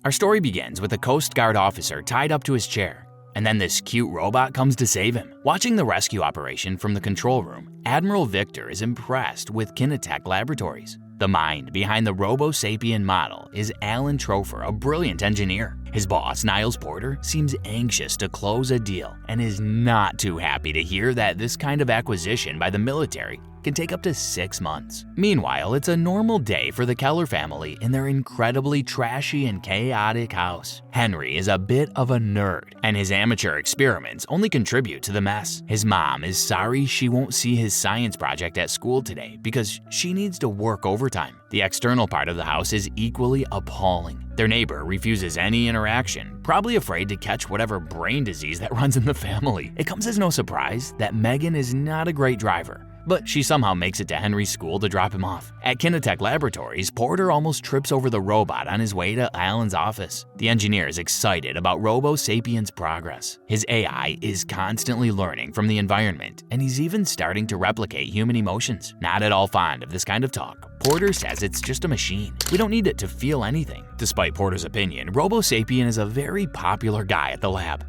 Our story begins with a Coast Guard officer tied up to his chair, and then this cute robot comes to save him. Watching the rescue operation from the control room, Admiral Victor is impressed with Kinetech Laboratories. The mind behind the Robosapien model is Alan Trofer, a brilliant engineer. His boss, Niles Porter, seems anxious to close a deal and is not too happy to hear that this kind of acquisition by the military can take up to 6 months. Meanwhile, it's a normal day for the Keller family in their incredibly trashy and chaotic house. Henry is a bit of a nerd, and his amateur experiments only contribute to the mess. His mom is sorry she won't see his science project at school today because she needs to work overtime. The external part of the house is equally appalling. Their neighbor refuses any interaction, probably afraid to catch whatever brain disease that runs in the family. It comes as no surprise that Megan is not a great driver, but she somehow makes it to Henry's school to drop him off. At Kinetech Laboratories, Porter almost trips over the robot on his way to Alan's office. The engineer is excited about Robosapien's progress. His AI is constantly learning from the environment, and he's even starting to replicate human emotions. Not at all fond of this kind of talk, Porter says it's just a machine. We don't need it to feel anything. Despite Porter's opinion, Robosapien is a very popular guy at the lab.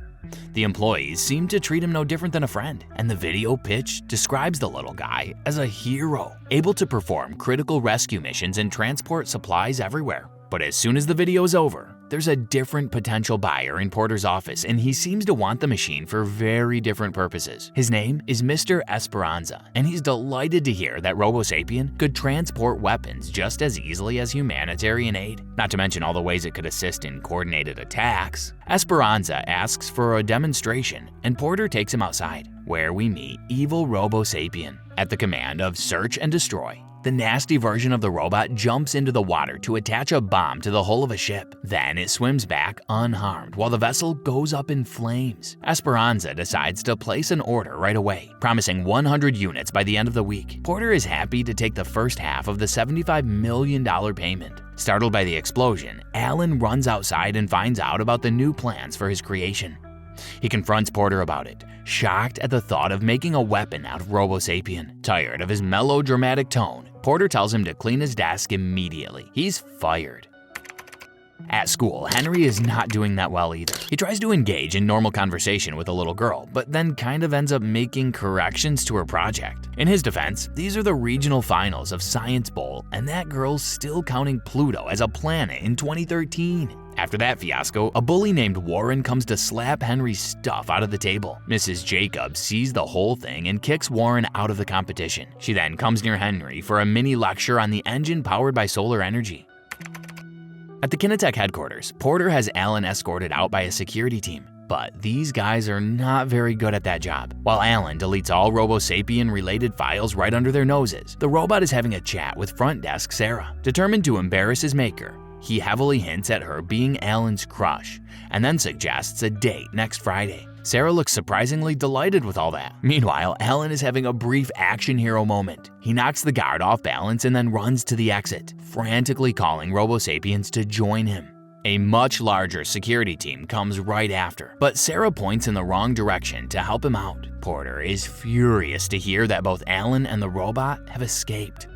The employees seem to treat him no different than a friend, and the video pitch describes the little guy as a hero, able to perform critical rescue missions and transport supplies everywhere. But as soon as the video is over, there's a different potential buyer in Porter's office, and he seems to want the machine for very different purposes. His name is Mr. Esperanza, and he's delighted to hear that Robosapien could transport weapons just as easily as humanitarian aid, not to mention all the ways it could assist in coordinated attacks. Esperanza asks for a demonstration, and Porter takes him outside, where we meet evil Robosapien. At the command of Search and Destroy, the nasty version of the robot jumps into the water to attach a bomb to the hull of a ship. Then it swims back unharmed while the vessel goes up in flames. Esperanza decides to place an order right away, promising 100 units by the end of the week. Porter is happy to take the first half of the $75 million payment. Startled by the explosion, Alan runs outside and finds out about the new plans for his creation. He confronts Porter about it, shocked at the thought of making a weapon out of Robosapien. Tired of his melodramatic tone, Porter tells him to clean his desk immediately. He's fired. At school, Henry is not doing that well either. He tries to engage in normal conversation with a little girl, but then kind of ends up making corrections to her project. In his defense, these are the regional finals of Science Bowl, and that girl's still counting Pluto as a planet in 2013. After that fiasco, a bully named Warren comes to slap Henry's stuff out of the table. Mrs. Jacobs sees the whole thing and kicks Warren out of the competition. She then comes near Henry for a mini lecture on the engine powered by solar energy. At the Kinetech headquarters, Porter has Alan escorted out by a security team. But these guys are not very good at that job. While Alan deletes all Robosapien-related files right under their noses, the robot is having a chat with front desk Sarah. Determined to embarrass his maker, he heavily hints at her being Alan's crush, and then suggests a date next Friday. Sarah looks surprisingly delighted with all that. Meanwhile, Alan is having a brief action hero moment. He knocks the guard off balance and then runs to the exit, frantically calling Robosapiens to join him. A much larger security team comes right after, but Sarah points in the wrong direction to help him out. Porter is furious to hear that both Alan and the robot have escaped.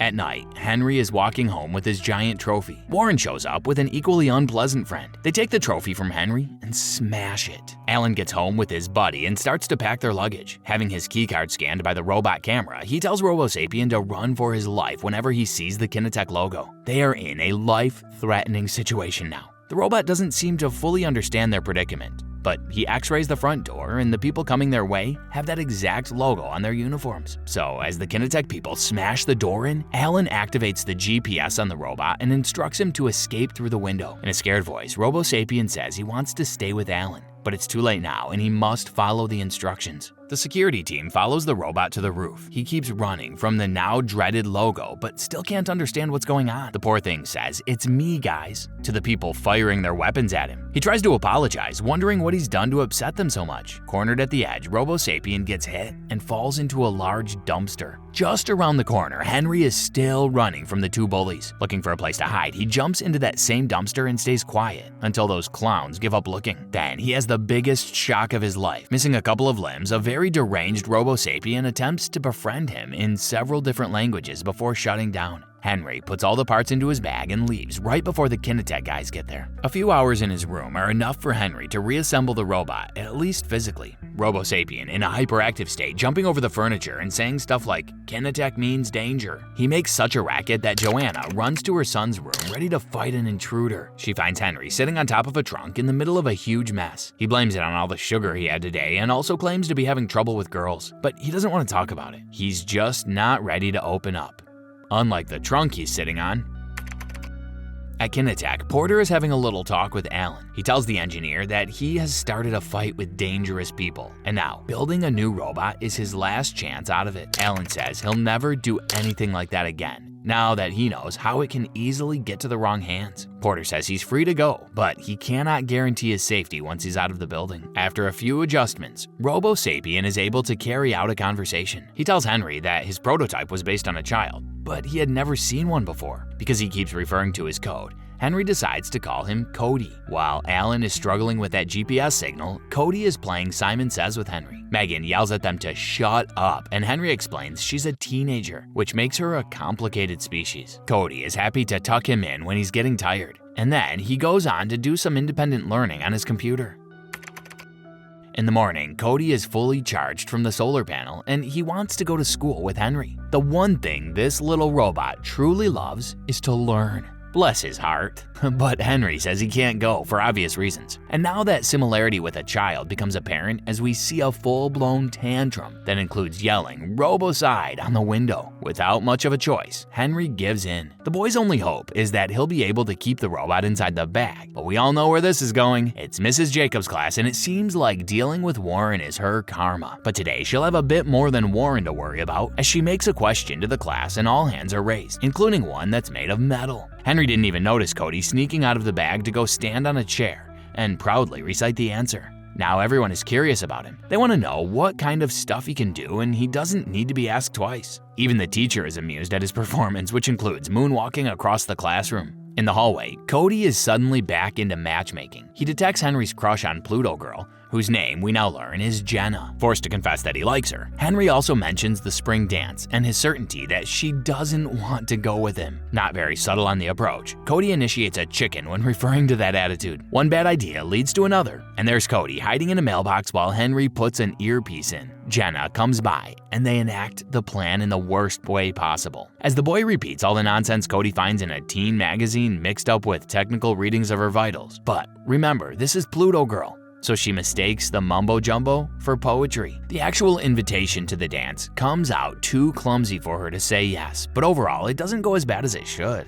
At night, Henry is walking home with his giant trophy. Warren shows up with an equally unpleasant friend. They take the trophy from Henry and smash it. Alan gets home with his buddy and starts to pack their luggage. Having his keycard scanned by the robot camera, he tells Robosapien to run for his life whenever he sees the Kinetech logo. They are in a life-threatening situation now. The robot doesn't seem to fully understand their predicament, but he x-rays the front door and the people coming their way have that exact logo on their uniforms. So as the Kinetech people smash the door in, Alan activates the GPS on the robot and instructs him to escape through the window. In a scared voice, Robosapien says he wants to stay with Alan, but it's too late now and he must follow the instructions. The security team follows the robot to the roof. He keeps running from the now dreaded logo, but still can't understand what's going on. The poor thing says, "It's me, guys," to the people firing their weapons at him. He tries to apologize, wondering what he's done to upset them so much. Cornered at the edge, Robosapien gets hit and falls into a large dumpster. Just around the corner, Henry is still running from the two bullies. Looking for a place to hide, he jumps into that same dumpster and stays quiet until those clowns give up looking. Then he has the biggest shock of his life. Missing a couple of limbs, a very deranged Robosapien attempts to befriend him in several different languages before shutting down. Henry puts all the parts into his bag and leaves right before the Kinetech guys get there. A few hours in his room are enough for Henry to reassemble the robot, at least physically. Robosapien, in a hyperactive state, jumping over the furniture and saying stuff like, "Kinetech means danger." He makes such a racket that Joanna runs to her son's room ready to fight an intruder. She finds Henry sitting on top of a trunk in the middle of a huge mess. He blames it on all the sugar he had today and also claims to be having trouble with girls. But he doesn't want to talk about it. He's just not ready to open up. Unlike the trunk he's sitting on. At Kinetech, Porter is having a little talk with Alan. He tells the engineer that he has started a fight with dangerous people, and now building a new robot is his last chance out of it. Alan says he'll never do anything like that again, now that he knows how it can easily get to the wrong hands. Porter says he's free to go, but he cannot guarantee his safety once he's out of the building. After a few adjustments, Robosapien is able to carry out a conversation. He tells Henry that his prototype was based on a child, but he had never seen one before. Because he keeps referring to his code, Henry decides to call him Cody. While Alan is struggling with that GPS signal, Cody is playing Simon Says with Henry. Megan yells at them to shut up, and Henry explains she's a teenager, which makes her a complicated species. Cody is happy to tuck him in when he's getting tired, and then he goes on to do some independent learning on his computer. In the morning, Cody is fully charged from the solar panel and he wants to go to school with Henry. The one thing this little robot truly loves is to learn. Bless his heart. But Henry says he can't go for obvious reasons. And now that similarity with a child becomes apparent as we see a full-blown tantrum that includes yelling "Robocide" on the window. Without much of a choice, Henry gives in. The boy's only hope is that he'll be able to keep the robot inside the bag. But we all know where this is going. It's Mrs. Jacobs' class, and it seems like dealing with Warren is her karma. But today she'll have a bit more than Warren to worry about as she makes a question to the class and all hands are raised, including one that's made of metal. Henry didn't even notice Cody sneaking out of the bag to go stand on a chair and proudly recite the answer. Now everyone is curious about him. They want to know what kind of stuff he can do, and he doesn't need to be asked twice. Even the teacher is amused at his performance, which includes moonwalking across the classroom. In the hallway, Cody is suddenly back into matchmaking. He detects Henry's crush on Pluto Girl, whose name we now learn is Jenna. Forced to confess that he likes her, Henry also mentions the spring dance and his certainty that she doesn't want to go with him. Not very subtle on the approach, Cody initiates a chicken when referring to that attitude. One bad idea leads to another, and there's Cody hiding in a mailbox while Henry puts an earpiece in. Jenna comes by, and they enact the plan in the worst way possible. As the boy repeats all the nonsense Cody finds in a teen magazine mixed up with technical readings of her vitals. But remember, this is Pluto Girl, so she mistakes the mumbo-jumbo for poetry. The actual invitation to the dance comes out too clumsy for her to say yes, but overall, it doesn't go as bad as it should.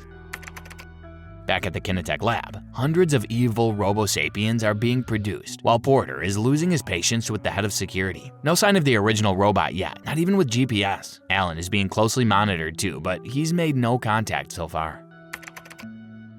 Back at the Kinetech lab, hundreds of evil Robosapiens are being produced, while Porter is losing his patience with the head of security. No sign of the original robot yet, not even with GPS. Alan is being closely monitored too, but he's made no contact so far.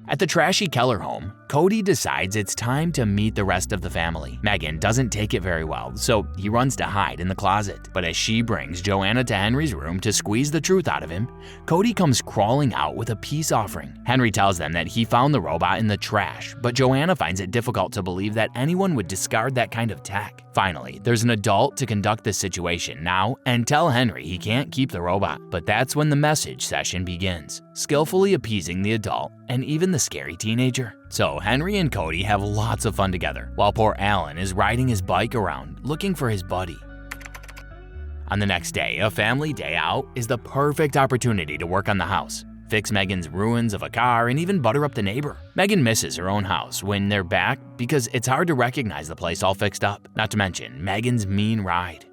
At the trashy Keller home, Cody decides it's time to meet the rest of the family. Megan doesn't take it very well, so he runs to hide in the closet. But as she brings Joanna to Henry's room to squeeze the truth out of him, Cody comes crawling out with a peace offering. Henry tells them that he found the robot in the trash, but Joanna finds it difficult to believe that anyone would discard that kind of tech. Finally, there's an adult to conduct the situation now and tell Henry he can't keep the robot. But that's when the message session begins, skillfully appeasing the adult and even the scary teenager. So Henry and Cody have lots of fun together, while poor Alan is riding his bike around looking for his buddy. On the next day, a family day out is the perfect opportunity to work on the house, fix Megan's ruins of a car, and even butter up the neighbor. Megan misses her own house when they're back because it's hard to recognize the place all fixed up, not to mention Megan's mean ride.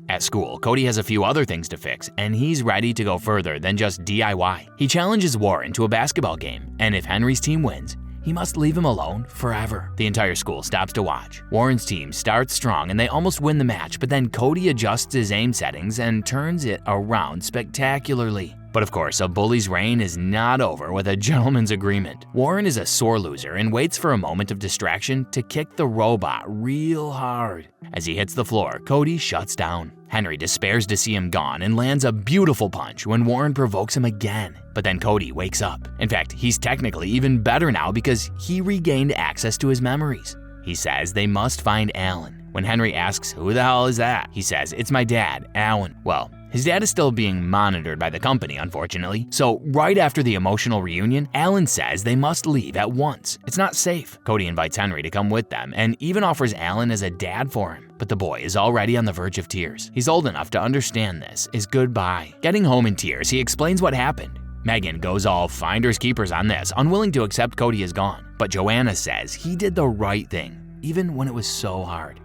At school, Cody has a few other things to fix, and he's ready to go further than just DIY. He challenges Warren to a basketball game, and if Henry's team wins, he must leave him alone forever. The entire school stops to watch. Warren's team starts strong and they almost win the match, but then Cody adjusts his aim settings and turns it around spectacularly. But of course, a bully's reign is not over with a gentleman's agreement. Warren is a sore loser and waits for a moment of distraction to kick the robot real hard. As he hits the floor, Cody shuts down. Henry despairs to see him gone and lands a beautiful punch when Warren provokes him again. But then Cody wakes up. In fact, he's technically even better now because he regained access to his memories. He says they must find Alan. When Henry asks, "Who the hell is that?" he says, "It's my dad, Alan." Well, His dad is still being monitored by the company, unfortunately, so right after the emotional reunion, Alan says they must leave at once. It's not safe. Cody invites Henry to come with them and even offers Alan as a dad for him. But the boy is already on the verge of tears. He's old enough to understand this is goodbye. Getting home in tears, he explains what happened. Megan goes all finders keepers on this, unwilling to accept Cody is gone. But Joanna says he did the right thing, even when it was so hard.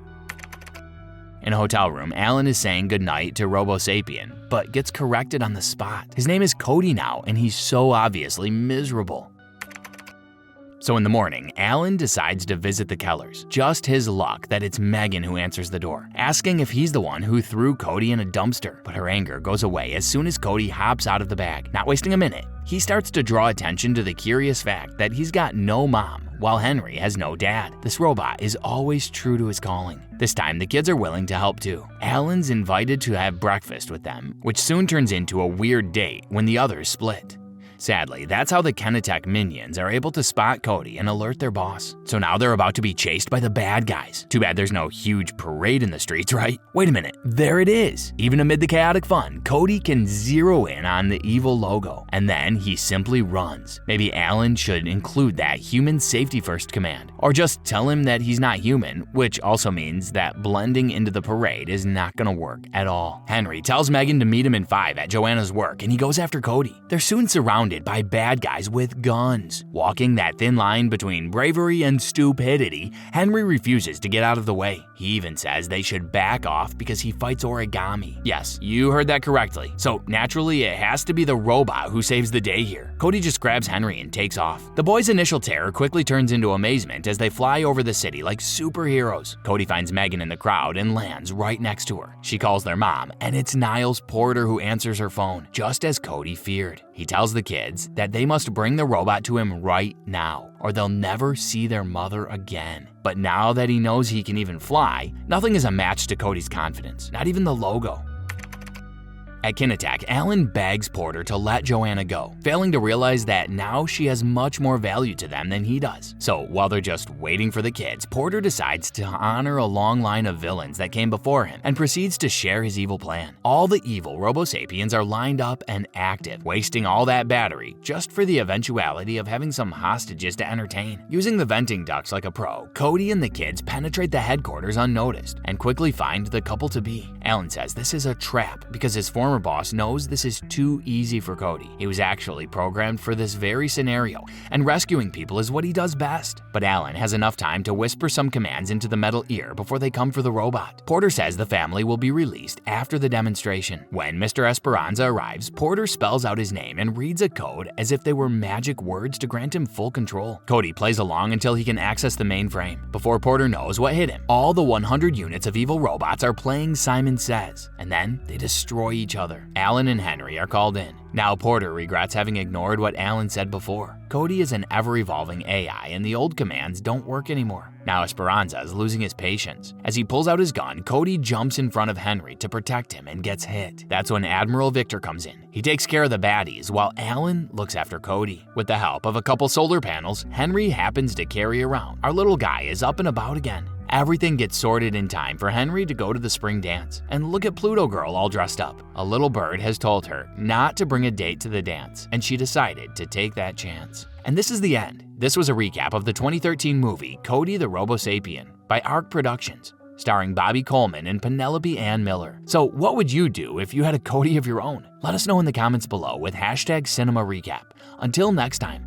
In a hotel room, Alan is saying goodnight to Robosapien, but gets corrected on the spot. His name is Cody now, and he's so obviously miserable. So in the morning, Alan decides to visit the Kellers. Just his luck that it's Megan who answers the door, asking if he's the one who threw Cody in a dumpster. But her anger goes away as soon as Cody hops out of the bag. Not wasting a minute, he starts to draw attention to the curious fact that he's got no mom, while Henry has no dad. This robot is always true to his calling. This time, the kids are willing to help too. Alan's invited to have breakfast with them, which soon turns into a weird date when the others split. Sadly, that's how the Kinetech minions are able to spot Cody and alert their boss. So now they're about to be chased by the bad guys. Too bad there's no huge parade in the streets, right? Wait a minute, there it is. Even amid the chaotic fun, Cody can zero in on the evil logo, and then he simply runs. Maybe Alan should include that human safety first command, or just tell him that he's not human, which also means that blending into the parade is not gonna work at all. Henry tells Megan to meet him in 5 at Joanna's work, and he goes after Cody. They're soon surrounded by bad guys with guns. Walking that thin line between bravery and stupidity, Henry refuses to get out of the way. He even says they should back off because he fights origami. Yes, you heard that correctly. So naturally, it has to be the robot who saves the day here. Cody just grabs Henry and takes off. The boys' initial terror quickly turns into amazement as they fly over the city like superheroes. Cody finds Megan in the crowd and lands right next to her. She calls their mom, and it's Niles Porter who answers her phone, just as Cody feared. He tells the kids that they must bring the robot to him right now, or they'll never see their mother again. But now that he knows he can even fly, nothing is a match to Cody's confidence, not even the logo. At Kinetech, Alan begs Porter to let Joanna go, failing to realize that now she has much more value to them than he does. So while they're just waiting for the kids, Porter decides to honor a long line of villains that came before him and proceeds to share his evil plan. All the evil Robosapiens are lined up and active, wasting all that battery just for the eventuality of having some hostages to entertain. Using the venting ducts like a pro, Cody and the kids penetrate the headquarters unnoticed and quickly find the couple-to-be. Alan says this is a trap because his former boss knows this is too easy for Cody. He was actually programmed for this very scenario, and rescuing people is what he does best. But Alan has enough time to whisper some commands into the metal ear before they come for the robot. Porter says the family will be released after the demonstration. When Mr. Esperanza arrives, Porter spells out his name and reads a code as if they were magic words to grant him full control. Cody plays along until he can access the mainframe. Before Porter knows what hit him, all the 100 units of evil robots are playing Simon Says, and then they destroy each other. Alan and Henry are called in. Now Porter regrets having ignored what Alan said before. Cody is an ever-evolving AI and the old commands don't work anymore. Now Esperanza is losing his patience. As he pulls out his gun, Cody jumps in front of Henry to protect him and gets hit. That's when Admiral Victor comes in. He takes care of the baddies while Alan looks after Cody. With the help of a couple solar panels, Henry happens to carry around. Our little guy is up and about again. Everything gets sorted in time for Henry to go to the spring dance. And look at Pluto Girl all dressed up. A little bird has told her not to bring a date to the dance, and she decided to take that chance. And this is the end. This was a recap of the 2013 movie Cody the Robosapien by ARC Productions, starring Bobby Coleman and Penelope Ann Miller. So what would you do if you had a Cody of your own? Let us know in the comments below with #CinemaRecap. Until next time.